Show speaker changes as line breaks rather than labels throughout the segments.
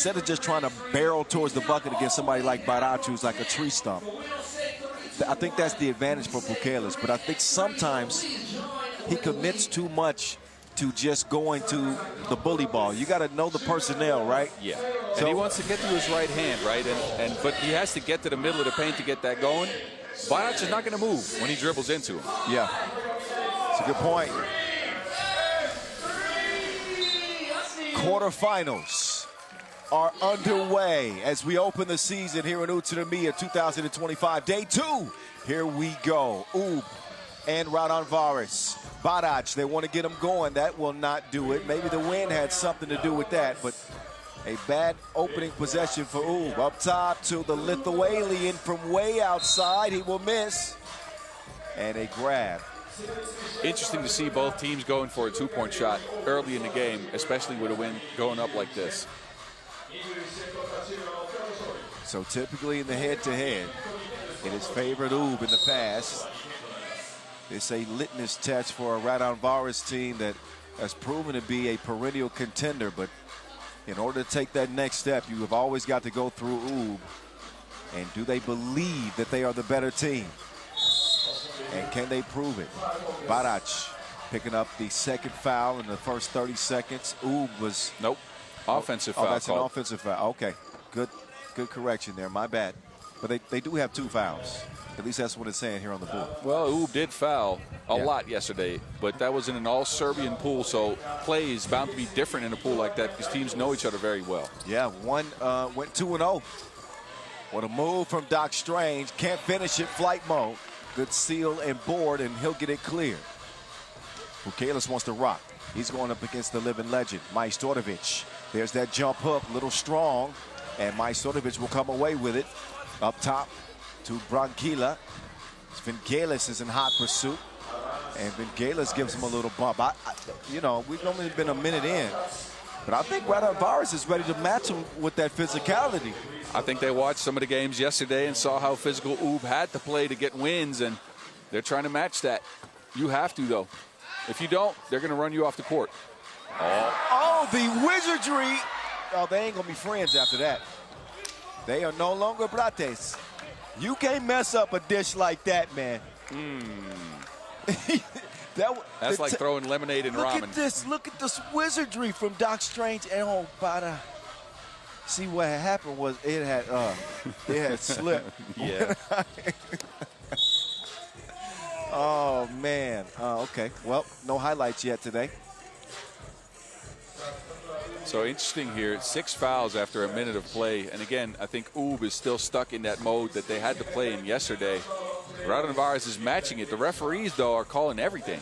instead of just trying to barrel towards the bucket against somebody like Barac, who's like a tree stump. I think that's the advantage for Pukelis, but I think sometimes he commits too much to just going to the bully ball. You got to know the personnel, right?
Yeah.
So,
and he wants to get to his right hand, right? But he has to get to the middle of the paint to get that going. Barac is not going to move when he dribbles into him.
Yeah. It's a good point. Quarterfinals are underway as we open the season here in Utsunomiya 2025. Day 2. Here we go. Oob and Raundondvaris. Barac, they want to get him going. That will not do it. Maybe the wind had something to do with that, but a bad opening possession for Oob. Up top to the Lithuanian from way outside. He will miss. And a grab.
Interesting to see both teams going for a two-point shot early in the game, especially with a wind going up like this.
So typically in the head-to-head, it has favored Oob in the past. It's a litmus test for a Raundondvaris team that has proven to be a perennial contender, but in order to take that next step, you have always got to go through Oob. And do they believe that they are the better team? And can they prove it? Barac picking up the second foul in the first 30 seconds. Oob was...
Nope. Offensive foul.
Oh, that's an offensive foul. Okay. Good correction there. My bad. But they do have 2 fouls. At least that's what it's saying here on the board.
Well, Oob did foul a lot yesterday, but that was in an all-Serbian pool, so play is bound to be different in a pool like that because teams know each other very well.
Yeah, one went 2-0. What a move from Doc Strange. Can't finish it. Flight mode. Good seal and board, and he'll get it clear. Pukelis wants to rock. He's going up against the living legend, Majstorovic. There's that jump hook, little strong, and Majstorovic will come away with it. Up top to Branquilla. Vingelis is in hot pursuit, and Vingelis gives him a little bump. You know, we've only been a minute in, but I think Raundondvaris is ready to match him with that physicality.
I think they watched some of the games yesterday and saw how physical Oob had to play to get wins, and they're trying to match that. You have to, though. If you don't, they're going to run you off the court.
Oh, the wizardry. Oh, they ain't going to be friends after that. They are no longer brates. You can't mess up a dish like that, man.
That's like throwing lemonade in ramen.
Look at this wizardry from Doc Strange. And Bada. See what happened was it had slipped.
Yeah.
Oh man. Okay. Well, no highlights yet today.
So interesting here, 6 fouls after a minute of play. And again, I think Oob is still stuck in that mode that they had to play in yesterday. Raundondvaris is matching it. The referees, though, are calling everything.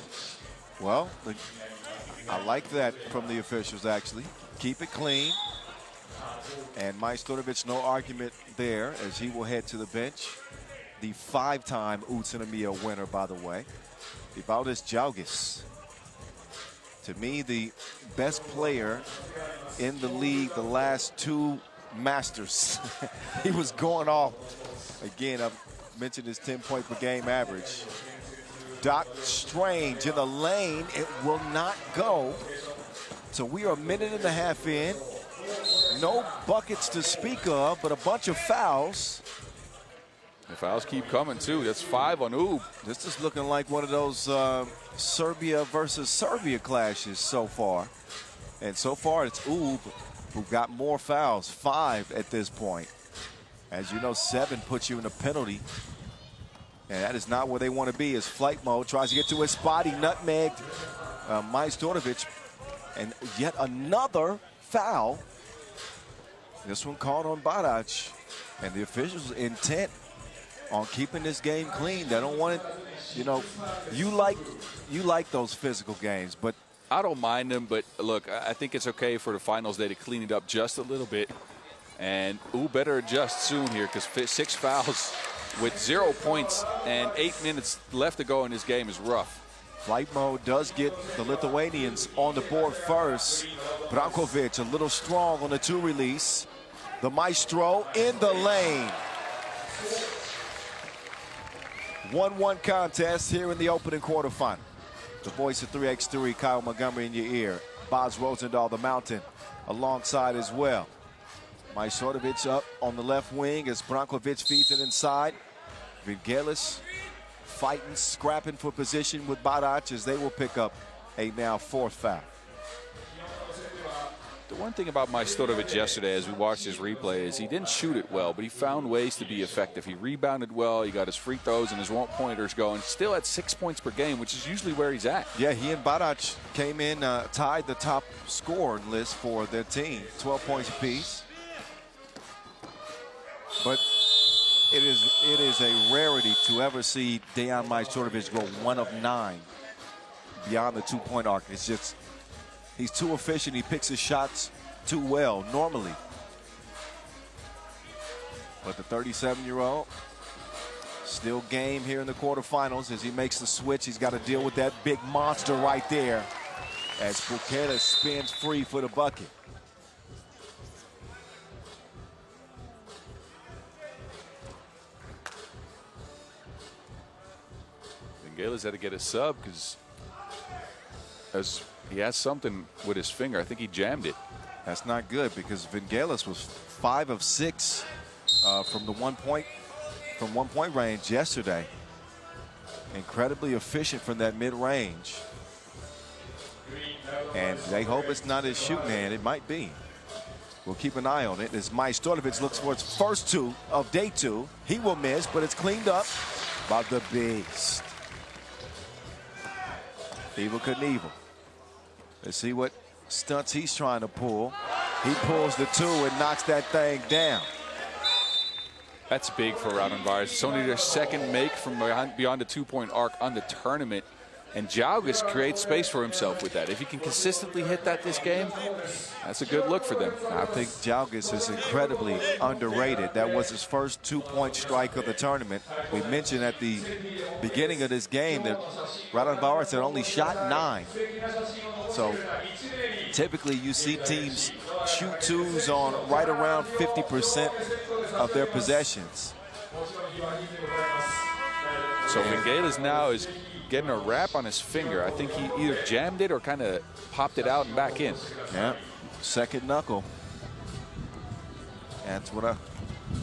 Well, I like that from the officials, actually. Keep it clean. And Majstorovic, no argument there, as he will head to the bench. The 5-time Utsunomiya winner, by the way. Valdis Jalgis. To me, the best player in the league the last 2 Masters. He was going off. Again, I've mentioned his 10-point per game average. Doc Strange in the lane. It will not go. So we are a minute and a half in. No buckets to speak of, but a bunch of fouls.
The fouls keep coming, too. That's 5 on Oob.
This is looking like one of those Serbia versus Serbia clashes so far. And so far, it's Oob who got more fouls, 5 at this point. As you know, 7 puts you in a penalty. And that is not where they want to be. As flight mode tries to get to his spot. He nutmegged Majstorovic. And yet another foul. This one called on Barac. And the officials intent on keeping this game clean. They don't want it, you know, you like those physical games, but
I don't mind them, but look, I think it's okay for the finals day to clean it up just a little bit. And Oob better adjust soon here, because 6 fouls with 0 points and 8 minutes left to go in this game is rough.
Flight mode does get the Lithuanians on the board first. Brankovic a little strong on the 2 release. The Maestro in the lane. 1-1 contest here in the opening quarterfinal. The voice of 3x3, Kyle Montgomery in your ear. Boz Rosendahl, the Mountain, alongside as well. Majstorovic up on the left wing as Brankovic feeds it inside. Vingelis fighting, scrapping for position with Barac as they will pick up a now 4th foul.
The one thing about Majstorovic yesterday as we watched his replay is he didn't shoot it well, but he found ways to be effective. He rebounded well, he got his free throws and his one-pointers going. Still at 6 points per game, which is usually where he's at.
Yeah, he and Barac came in, tied the top scoring list for their team, 12 points apiece. But it is a rarity to ever see Dejan Majstorovic go 1 of 9 beyond the 2-point arc. It's just, he's too efficient. He picks his shots too well normally. But the 37-year-old still game here in the quarterfinals as he makes the switch. He's got to deal with that big monster right there as Buketa spins free for the bucket.
Vingelis had to get a sub because as he has something with his finger. I think he jammed it.
That's not good because Vingelis was 5 of 6 from the 1 point range yesterday. Incredibly efficient from that mid-range. And they hope it's not his shooting hand. It might be. We'll keep an eye on it as Majstorovic looks for his first 2 of day 2. He will miss, but it's cleaned up by the beast. Evel Knievel. Let's see what stunts he's trying to pull. He pulls the 2 and knocks that thing down.
That's big for Raundondvaris. It's only their second make from beyond the 2-point arc on the tournament. And Jaugas creates space for himself with that. If he can consistently hit that this game, that's a good look for them.
I think Jaugas is incredibly underrated. That was his first 2-point strike of the tournament. We mentioned at the beginning of this game that Raundondvaris had only shot 9. So typically you see teams shoot 2s on right around 50% of their possessions.
So Vingelis now is getting a wrap on his finger. I think he either jammed it or kind of popped it out and back in.
Yeah, second knuckle. That's what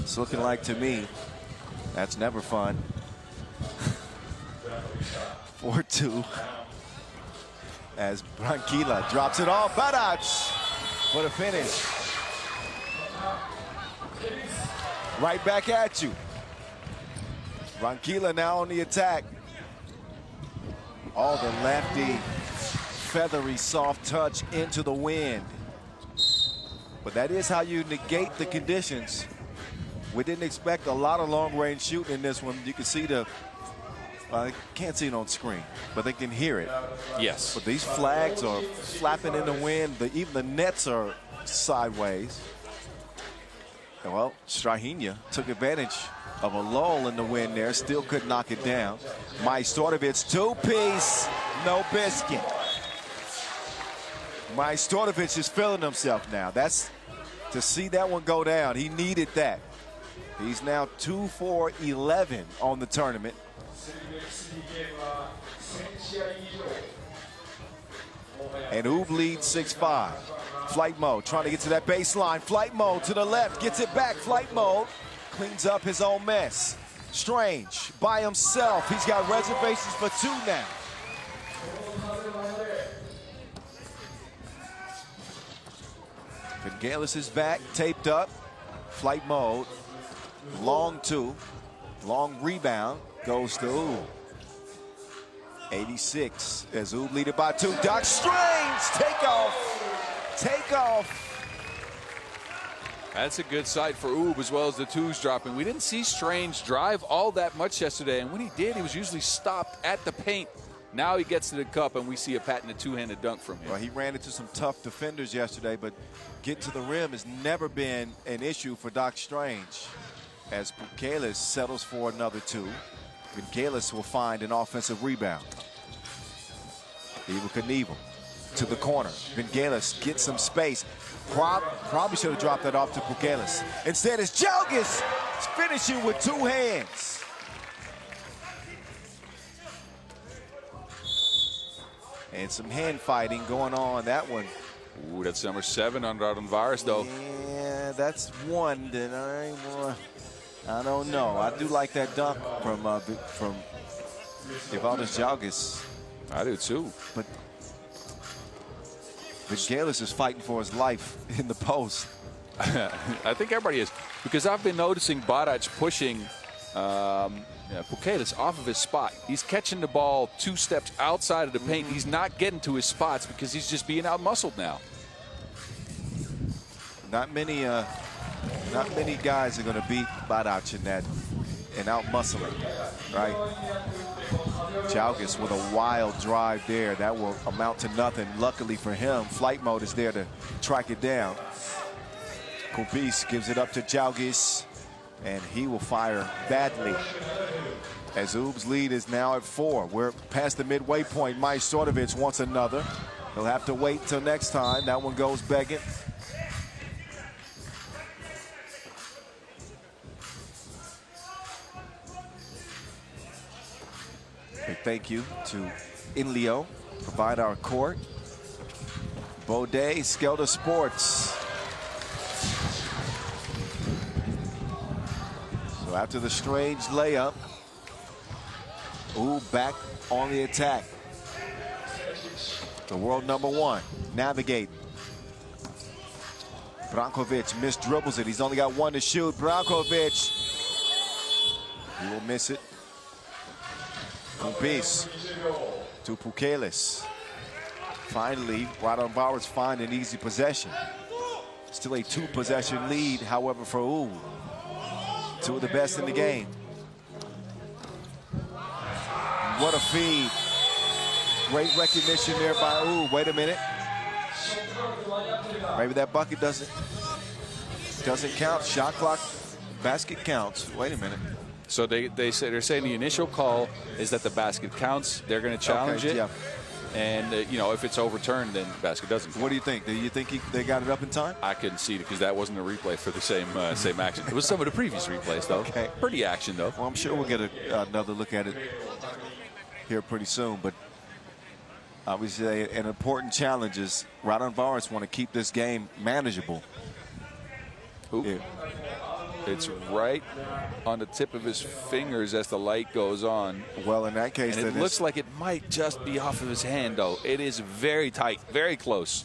it's looking like to me. That's never fun. 4-2 as Branquilla drops it off. Barac for the finish. Right back at you. Branquilla now on the attack. All the lefty, feathery, soft touch into the wind. But that is how you negate the conditions. We didn't expect a lot of long-range shooting in this one. You can see I can't see it on screen, but they can hear it.
Yes.
But these flags are flapping in the wind. Even the nets are sideways. And well, Strahinja took advantage of a lull in the wind there, still could knock it down. Majstorovic 2-piece, no biscuit. Majstorovic is feeling himself now. That's to see that one go down. He needed that. He's now 2 for 11 on the tournament. And Oob leads 6-5. Flight mode, trying to get to that baseline. Flight mode to the left, gets it back. Flight mode, cleans up his own mess. Strange, by himself. He's got reservations for 2 now. Vingelis is back, taped up. Flight mode, long 2. Long rebound, goes to Oob. 86 as Oob lead it by 2. Doc Strange, take off. Take off.
That's a good sight for Oob as well as the 2s dropping. We didn't see Strange drive all that much yesterday, and when he did, he was usually stopped at the paint. Now he gets to the cup, and we see a patented 2-handed dunk from him.
Well, he ran into some tough defenders yesterday, but getting to the rim has never been an issue for Doc Strange. As Bukelis settles for another 2. Vingelis will find an offensive rebound. Evel Knievel to the corner. Vingelis gets some space. Probably should have dropped that off to Bukelis. Instead, it's Jaugas finishing with 2 hands. And some hand fighting going on that one.
Ooh, that's number 7 on Raundondvaris, though.
And that's one that I don't know. I do like that dunk from Ivaldis Jalgis.
I do too.
But Vigalis is fighting for his life in the post.
I think everybody is, because I've been noticing Barac pushing Pukelis off of his spot. He's catching the ball 2 steps outside of the paint. He's not getting to his spots because he's just being out-muscled now.
Not many guys are going to beat Barac in that and out-muscling, right? Jalgis with a wild drive there. That will amount to nothing. Luckily for him, flight mode is there to track it down. Kubis gives it up to Jalgis, and he will fire badly. As Oob's lead is now at 4. We're past the midway point. Majstorovic wants another. He'll have to wait till next time. That one goes begging. Big thank you to Inleo, provide our court. Baudet, Skelter Sports. So after the strange layup, Oob back on the attack. The world #1, navigating. Brankovic misdribbles it. He's only got 1 to shoot. Brankovic, he will miss it. Kubis to Pukelis. Finally, Raundondvaris find an easy possession. Still a 2-possession lead, however, for Oob. 2 of the best in the game. What a feed. Great recognition there by Oob. Wait a minute. Maybe that bucket doesn't count. Shot clock, basket counts. Wait a minute.
So they're saying the initial call is that the basket counts. They're going to challenge it.
Yeah.
And, if it's overturned, then the basket doesn't count.
What do you think? Do you think they got it up in time?
I couldn't see it because that wasn't a replay for the same action. It was some of the previous replays, though.
Okay.
Pretty action, though.
Well, I'm sure we'll get another look at it here pretty soon. But obviously, an important challenge is Raundondvaris want to keep this game manageable.
Yeah. It's right on the tip of his fingers as the light goes on.
Well, in that case,
and it looks like it might just be off of his hand, though. It is very tight, very close.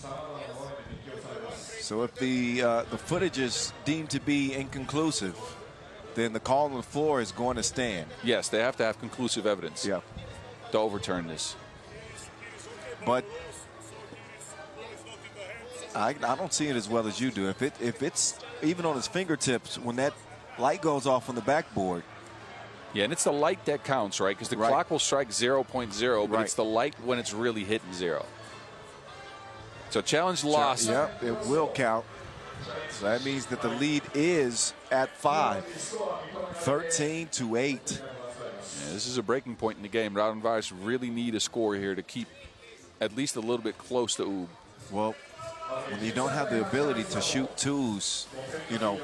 So if the footage is deemed to be inconclusive, then the call on the floor is going to stand.
Yes, they have to have conclusive evidence to overturn this.
But I don't see it as well as you do. If it's even on his fingertips when that light goes off on the backboard.
Yeah, and it's the light that counts, right? Because the clock will strike 0.0, but it's the light when it's really hitting 0. So challenge lost.
Yep, it will count. So that means that the lead is at 5. 13-8.
Yeah, this is a breaking point in the game. Raundondvaris really need a score here to keep at least a little bit close to Oob.
Well, when you don't have the ability to shoot 2s,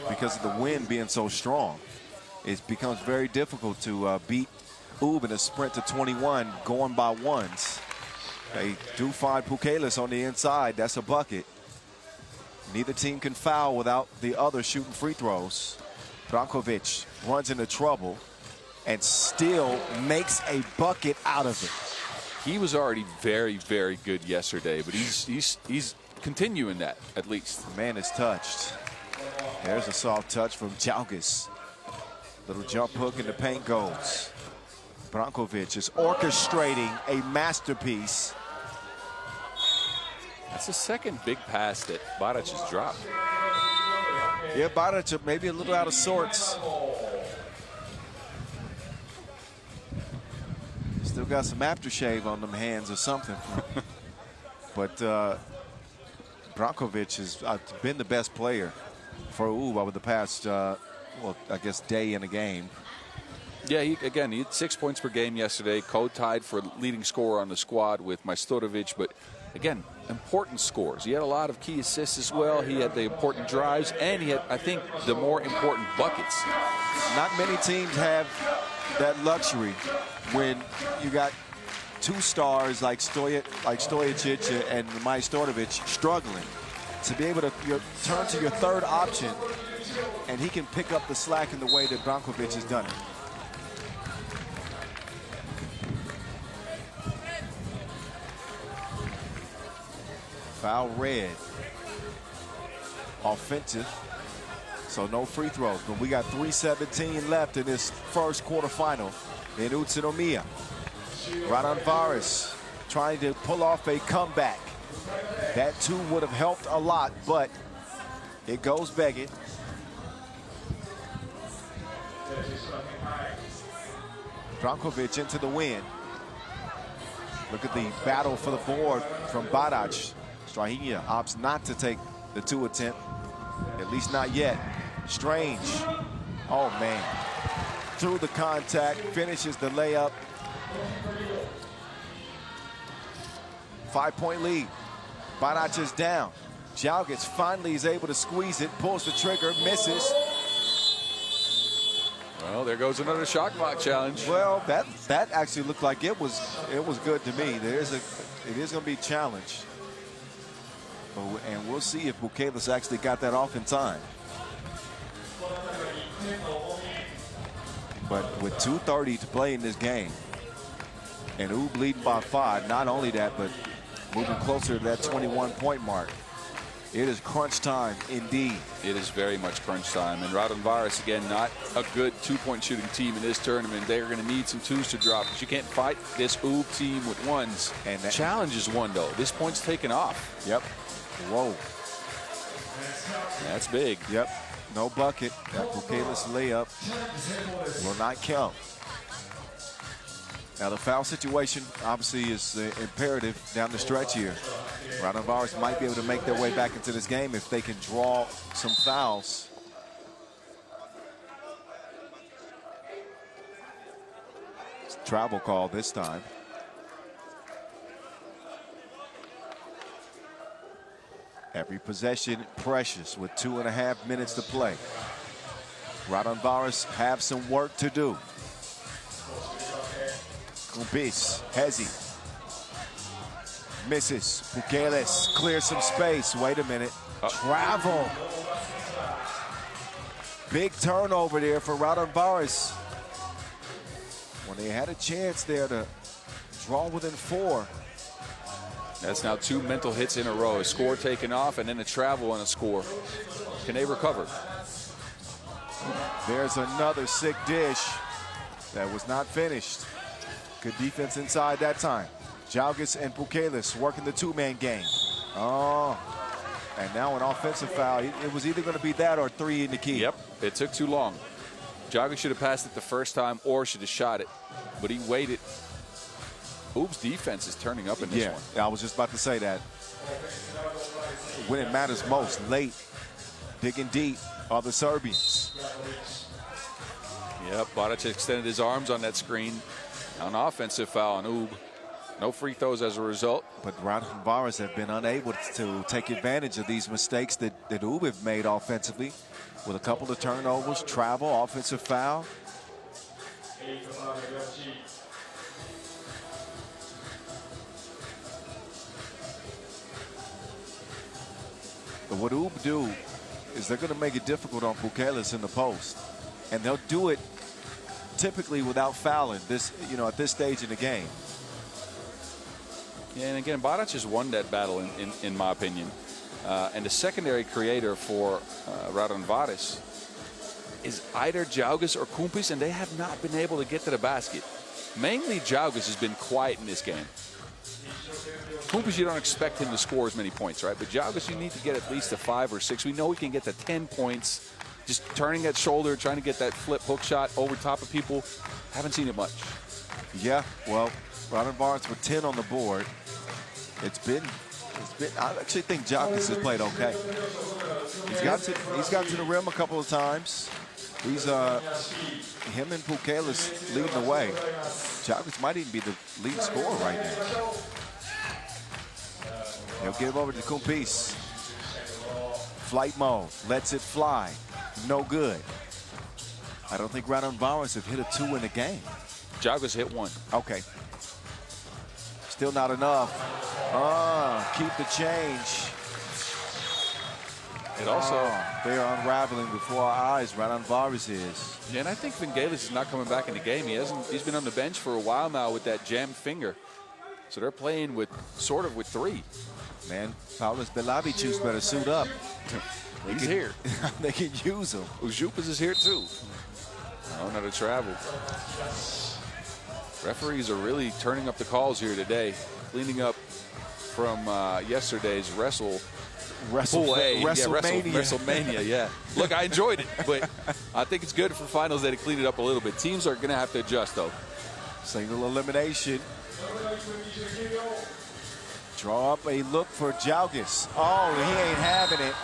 because of the wind being so strong, it becomes very difficult to beat Oob in a sprint to 21 going by 1s. They do find Pukelis on the inside. That's a bucket. Neither team can foul without the other shooting free throws. Brankovic runs into trouble and still makes a bucket out of it.
He was already very, very good yesterday, but he's continuing that, at least.
The man is touched. There's a soft touch from Jalgis. Little jump hook and the paint goes. Brankovic is orchestrating a masterpiece.
That's the second big pass that Barac has dropped.
Yeah, Barac maybe a little out of sorts. Still got some aftershave on them hands or something. But Brankovic has been the best player for Oob over the past, I guess, day in a game.
Yeah, he had 6 points per game yesterday, co-tied for leading scorer on the squad with Majstorovic, but again, important scores. He had a lot of key assists as well. He had the important drives, and he had, I think, the more important buckets.
Not many teams have that luxury when you got 2 stars like Stojacic and Majstorovic struggling. to be able to turn to your third option, and he can pick up the slack in the way that Brankovic has done it. Foul red. Offensive. So no free throws, but we got 3:17 left in this first quarterfinal in Utsunomiya. Raundondvaris trying to pull off a comeback. That too would have helped a lot, but it goes begging. Brankovic into the win. Look at the battle for the board from Barac. Tochigi opts not to take the 2 attempt, at least not yet. Strange. Oh, man. Through the contact, finishes the layup. 5-point lead. Barac is down. Jalgis finally is able to squeeze it, pulls the trigger, misses.
Well, there goes another shot clock challenge.
Well, that actually looked like it was good to me. It is going to be challenged. And we'll see if Bukalis actually got that off in time. But with 2:30 to play in this game, and Oob leading by 5, not only that, but moving closer to that 21-point mark. It is crunch time indeed.
It is very much crunch time. And Raudondvaris, again, not a good 2-point shooting team in this tournament. They're going to need some 2s to drop, because you can't fight this Oob team with 1s. And the challenge is 1, though. This point's taken off.
Yep. Whoa.
That's big.
Yep. No bucket. That Bukalis layup will not count. Now the foul situation obviously is imperative down the stretch here. Raundondvaris might be able to make their way back into this game if they can draw some fouls. It's a travel call this time. Every possession precious with 2.5 minutes to play. Raundondvaris have some work to do. Kumpis, Hezi. Misses. Bukalis clears some space. Wait a minute. Travel. Big turnover there for Raundondvaris. When they had a chance there to draw within 4.
That's now 2 mental hits in a row. A score taken off and then a travel and a score. Can they recover?
There's another sick dish that was not finished. Good defense inside that time. Jalgis and Bukalis working the 2-man game. Oh, and now an offensive foul. It was either going to be that or 3 in the key.
Yep, it took too long. Jalgis should have passed it the first time or should have shot it, but he waited. Oob's defense is turning up in this one.
Yeah, I was just about to say that. When it matters most, late, digging deep, are the Serbians.
Yep, Barac extended his arms on that screen. An offensive foul on Oob. No free throws as a result.
But Raundondvaris have been unable to take advantage of these mistakes that Oob have made offensively, with a couple of turnovers, travel, offensive foul. But what Oob do is they're going to make it difficult on Bukalis in the post, and they'll do it typically without fouling this, at this stage in the game.
Yeah, and again, Barac has won that battle in my opinion. And the secondary creator for Raundondvaris is either Jalgis or Kumpis, and they have not been able to get to the basket. Mainly Jalgis has been quiet in this game. Kumpis, you don't expect him to score as many points, right? But Jalgis, you need to get at least a 5 or 6. We know he can get to 10 points. Just turning that shoulder, trying to get that flip hook shot over top of people. Haven't seen it much. Yeah,
well, Raundondvaris with 10 on the board. It's been. I actually think Jalgis has played okay. He's got to the rim a couple of times. He's him and Bukalis leading the way. Jalgis might even be the lead scorer right now. He'll give over to Kumpis. Flight mode, lets it fly. No good. I don't think Raundondvaris have hit a 2 in the game.
Jalgis hit 1.
Okay. Still not enough. Keep the change.
It also...
they are unraveling before our eyes. Raundondvaris is.
Yeah, and I think Vangelis is not coming back in the game. He's been on the bench for a while now with that jammed finger. So they're playing with with 3.
Man, Paulus Belabichus better suit up.
He's here.
They can use him.
Ujupas is here too. Oh, another travel. Referees are really turning up the calls here today, cleaning up from yesterday's WrestleMania. WrestleMania, yeah. Look, I enjoyed it, but I think it's good for finals day to clean it up a little bit. Teams are going to have to adjust, though.
Single elimination. Draw up a look for Jalgis. Oh, he ain't having it.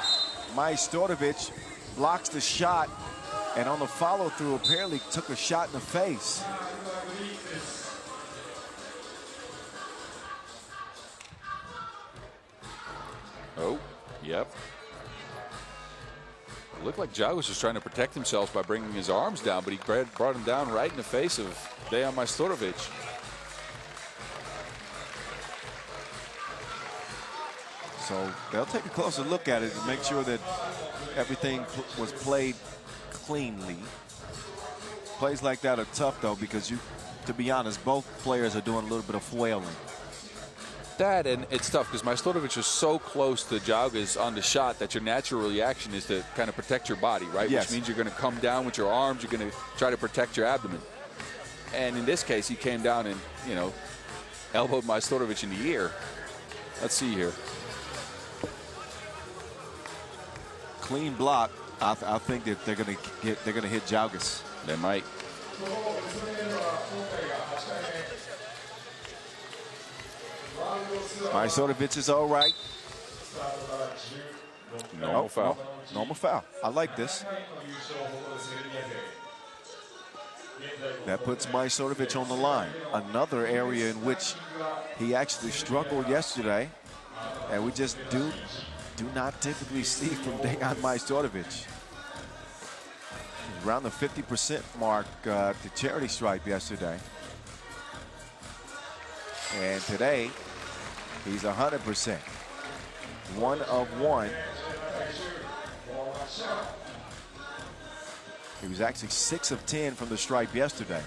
Majstorovic blocks the shot, and on the follow-through, apparently took a shot in the face.
Oh, yep. It looked like Jalgis was trying to protect himself by bringing his arms down, but he brought him down right in the face of Dejan Majstorovic.
So they'll take a closer look at it to make sure that everything was played cleanly. Plays like that are tough, though, because to be honest, both players are doing a little bit of flailing.
That, and it's tough because Majstorovic was so close to Jalgis on the shot that your natural reaction is to kind of protect your body, right?
Yes.
Which means you're going to come down with your arms, you're going to try to protect your abdomen. And in this case, he came down and, elbowed Majstorovic in the ear. Let's see here.
Clean block. I think that they're going to hit Jalgis.
They might.
Majstorovic is all right.
Normal foul.
Normal foul. I like this. That puts Majstorovic on the line. Another area in which he actually struggled yesterday, and we just do not typically see from Dejan Majstorovic. Around the 50% mark to charity stripe yesterday. And today, he's 100%. 1 of 1. He was actually 6 of 10 from the stripe yesterday.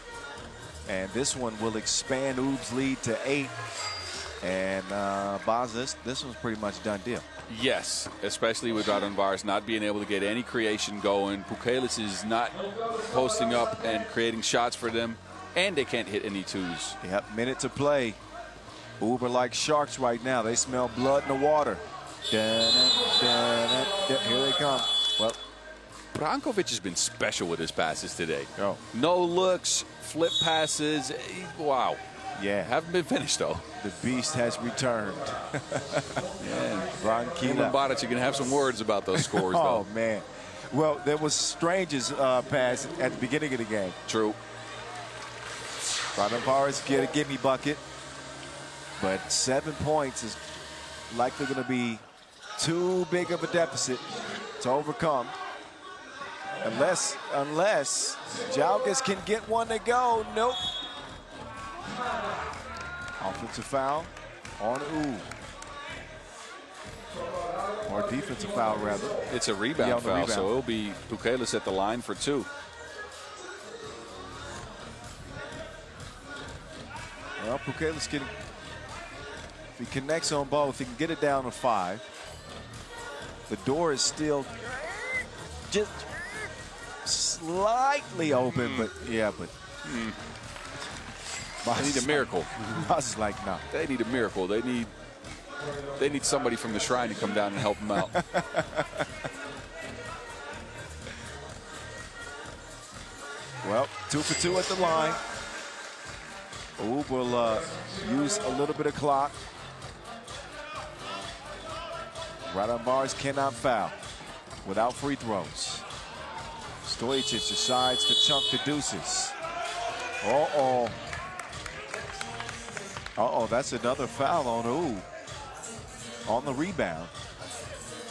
And this one will expand Oob's lead to 8. And Boz, this one's pretty much done deal.
Yes, especially with Raundondvaris not being able to get any creation going. Pukelis is not posting up and creating shots for them, and they can't hit any twos.
Yep, minute to play. Oob are like sharks right now. They smell blood in the water. Here they come. Well,
Brankovic has been special with his passes today.
Oh.
No looks, flip passes. Wow.
Yeah.
Haven't been finished, though.
The beast has returned.
Yeah.
Branquilla.
Bodic, you can have some words about those scores, though.
Oh, man. Well, there was Strange's pass at the beginning of the game.
True.
Raundondvaris get a gimme bucket. But 7 points is likely going to be too big of a deficit to overcome. Unless Jalgis can get one to go. Nope. Offensive foul on Oob. Or defensive foul, rather.
It's a rebound foul, so it'll be Pukelis at the line for 2.
Well, Pukelis can, if he connects on both, he can get it down to 5. The door is still just slightly open, but yeah, but.
They need a miracle.
Boss is like, no.
They need a miracle. They need somebody from the shrine to come down and help them out.
Well, 2 for 2 at the line. Oob will use a little bit of clock. Raundondvaris cannot foul without free throws. Stojic decides to chunk the deuces. Uh-oh. Uh-oh, that's another foul on Oob. On the rebound.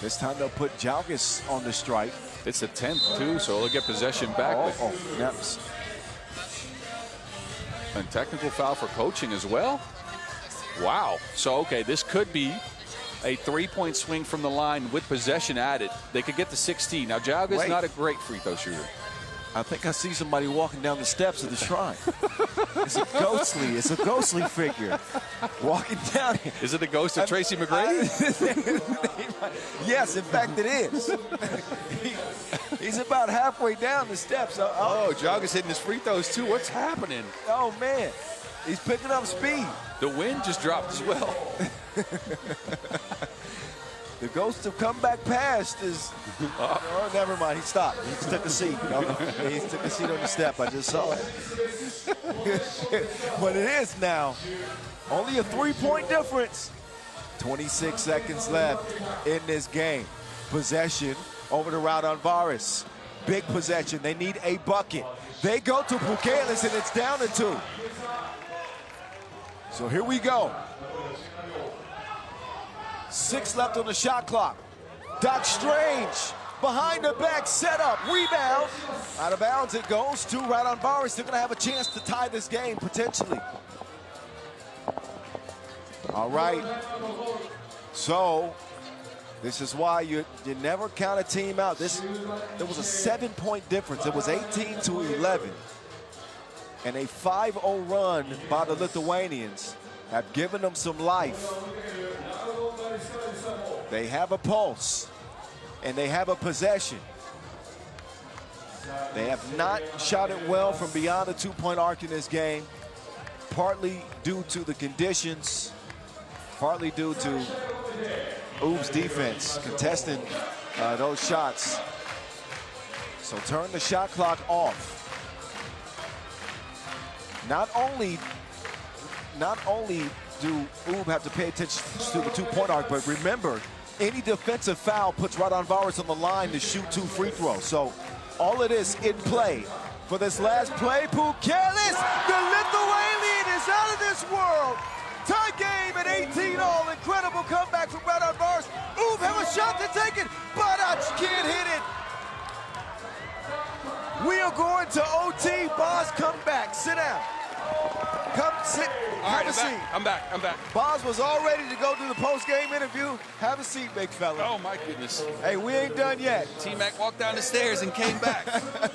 This time they'll put Jalgis on the strike.
It's the 10th, too, so they'll get possession back.
Yep.
And technical foul for coaching as well. Wow. So, okay, this could be a 3-point swing from the line with possession added, they could get to 16. Now, Jalga's not a great free throw shooter.
I think I see somebody walking down the steps of the shrine. It's a ghostly figure walking down here.
Is it the ghost of Tracy McGrady?
Yes, in fact it is. He's about halfway down the steps.
Oh, Jalga's hitting his free throws too. What's happening?
Oh, man. He's picking up speed.
The wind just dropped as well.
The ghost of comeback past is. Oh, never mind. He stopped. He took a seat. He took a seat on the step. I just saw it. But it is now only a 3-point difference. 26 seconds left in this game. Possession over to Raundondvaris. Big possession. They need a bucket. They go to Pukelis, and it's down to 2. So here we go. 6 left on the shot clock. Doc Strange behind the back setup, rebound. Out of bounds it goes to Raundondvaris. They're gonna have a chance to tie this game potentially. All right. So this is why you never count a team out. There was a 7-point difference. It was 18-11. And a 5-0 run by the Lithuanians have given them some life. They have a pulse, and they have a possession. They have not shot it well from beyond the 2-point arc in this game, partly due to the conditions, partly due to Oob's defense contesting those shots. So turn the shot clock off. Not only do Oob have to pay attention to the 2-point arc, but remember, any defensive foul puts Raundondvaris on the line to shoot 2 free throws. So all of this in play for this last play. Pukelis, the Lithuanian, is out of this world. Tie game at 18-all. Incredible comeback from Raundondvaris. Oob have a shot to take it, but I can't hit it. We are going to OT. Boz, come back. Sit down. Come sit. Have a seat.
I'm back.
Boz was all ready to go do the post-game interview. Have a seat, big fella.
Oh, my goodness.
Hey, we ain't done yet.
T-Mac walked down the stairs and came back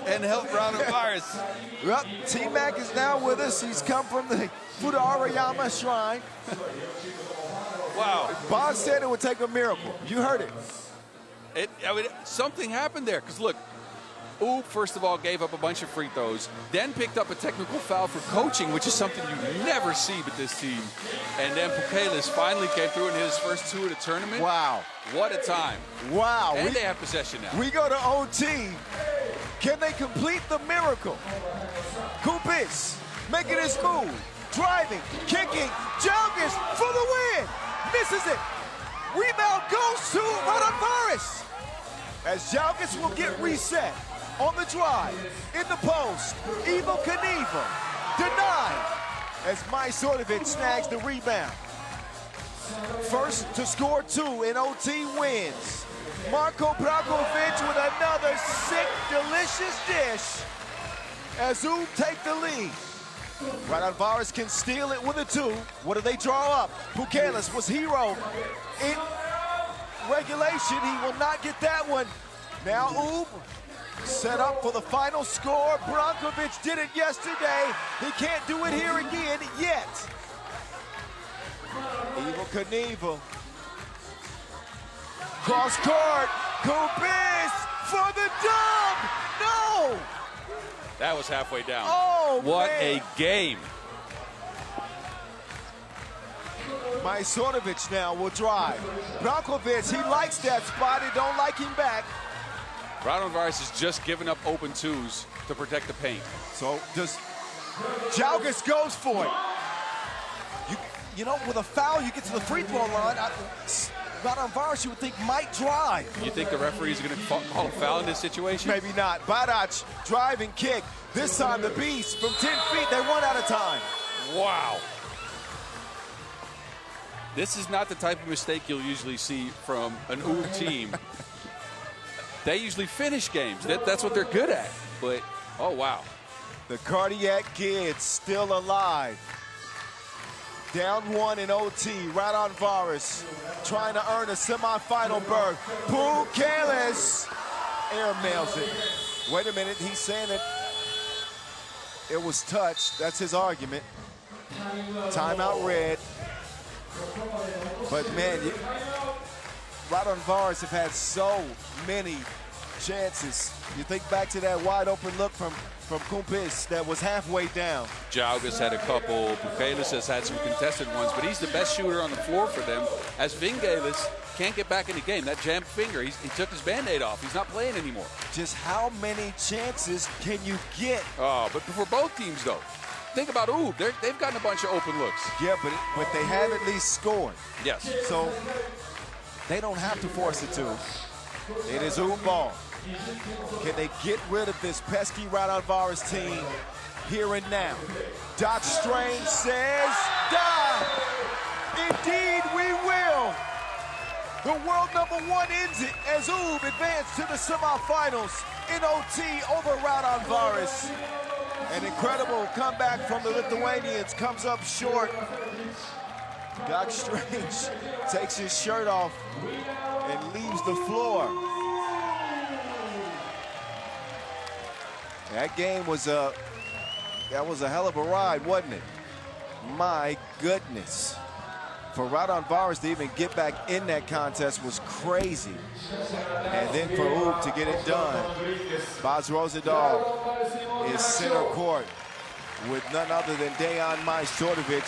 and helped Raundondvaris.
Yep, T-Mac is now with us. He's come from the Fudarayama Shrine.
Wow.
Boz said it would take a miracle. You heard it.
Something happened there, because look, Oob, first of all, gave up a bunch of free throws, then picked up a technical foul for coaching, which is something you never see with this team. And then Pukelis finally came through and hit his first 2 of the tournament.
Wow.
What a time.
Wow.
And they have possession now.
We go to OT. Can they complete the miracle? Kupis making his move, driving, kicking, Jalgis for the win. Misses it. Rebound goes to Raundondvaris. As Jalgis will get reset. On the drive, in the post, Evo Knievel denied as Majsorovic snags the rebound. First to score 2 in OT wins. Marko Brankovic with another sick, delicious dish as Oob take the lead. Raundondvaris can steal it with a 2. What do they draw up? Pukelis was hero in regulation. He will not get that one. Now Oob set up for the final score. Brankovic did it yesterday. He can't do it here again yet. Evo Knievel. Cross court. Kupis for the dub. No!
That was halfway down.
Oh,
what
man.
a game.
Majsorovic now will drive. Brankovic, he likes that spot. He don't like him back.
Raundondvaris has just given up open 2s to protect the paint.
So just Jalgis goes for it. You know, with a foul, you get to the free throw line. Raundondvaris, you would think, might drive.
You think the referees are going to call a foul in this situation?
Maybe not. Badac, drive and kick. This time the Beast from 10 feet. They run out of time.
Wow. This is not the type of mistake you'll usually see from an Oob team. They usually finish games. That's what they're good at. But, oh, wow.
The Cardiac Kid still alive. Down one in OT. Raundondvaris trying to earn a semifinal berth. Pukelis airmails it. Wait a minute, he's saying that it was touched. That's his argument. Timeout red. But man, Raundondvaris have had so many chances. You think back to that wide open look from Kumpis that was halfway down.
Jaugas had a couple. Pukelis has had some contested ones, but he's the best shooter on the floor for them. As Vingelis can't get back in the game. That jammed finger, he took his Band-Aid off. He's not playing anymore.
Just how many chances can you get?
Oh, but for both teams, though. Think about Oob. They've gotten a bunch of open looks.
Yeah, but they have at least scored.
Yes.
So they don't have to force it to. It is Oob ball. Can they get rid of this pesky Raundondvaris team here and now? Doc Strange says, "Die! Indeed we will." The world #1 ends it as Oob advanced to the semifinals in OT over Raundondvaris. An incredible comeback from the Lithuanians comes up short. Doc Strange takes his shirt off and leaves the floor. That game was a hell of a ride, wasn't it? My goodness. For Raundondvaris to even get back in that contest was crazy. And then for Oob to get it done. Bas Rosendahl is center court with none other than Dejan Majstorovic,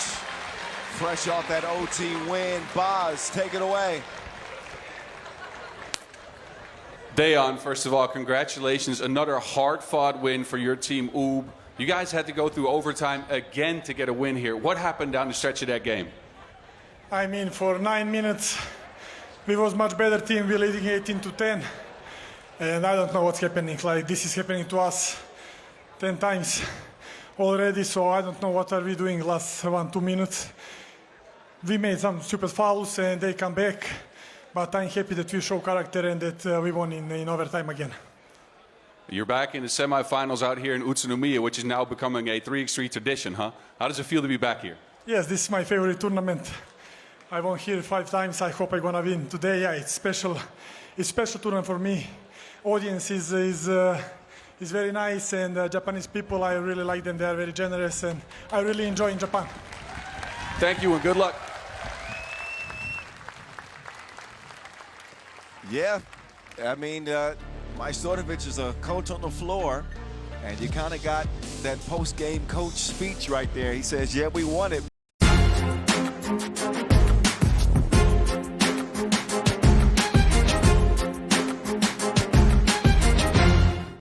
fresh off that OT win. Bas, take it away.
Dejan, first of all, congratulations. Another hard-fought win for your team, Oob. You guys had to go through overtime again to get a win here. What happened down the stretch of that game?
I mean, for 9 minutes, we was much better team. We're leading 18-10. And I don't know what's happening. Like, this is happening to us 10 times already, so I don't know what are we doing last 1-2 minutes. We made some stupid fouls and they come back. But I'm happy that we show character and that we won in overtime again.
You're back in the semifinals out here in Utsunomiya, which is now becoming a 3x3 tradition, huh? How does it feel to be back here?
Yes, this is my favorite tournament. I won here 5 times. I hope I'm gonna win today. Yeah, it's special. It's special tournament for me. Audience is very nice, and Japanese people, I really like them. They are very generous, and I really enjoy in Japan.
Thank you and good luck.
Yeah, I mean, Majstorovic is a coach on the floor, and you kind of got that post-game coach speech right there. He says, yeah, we won it.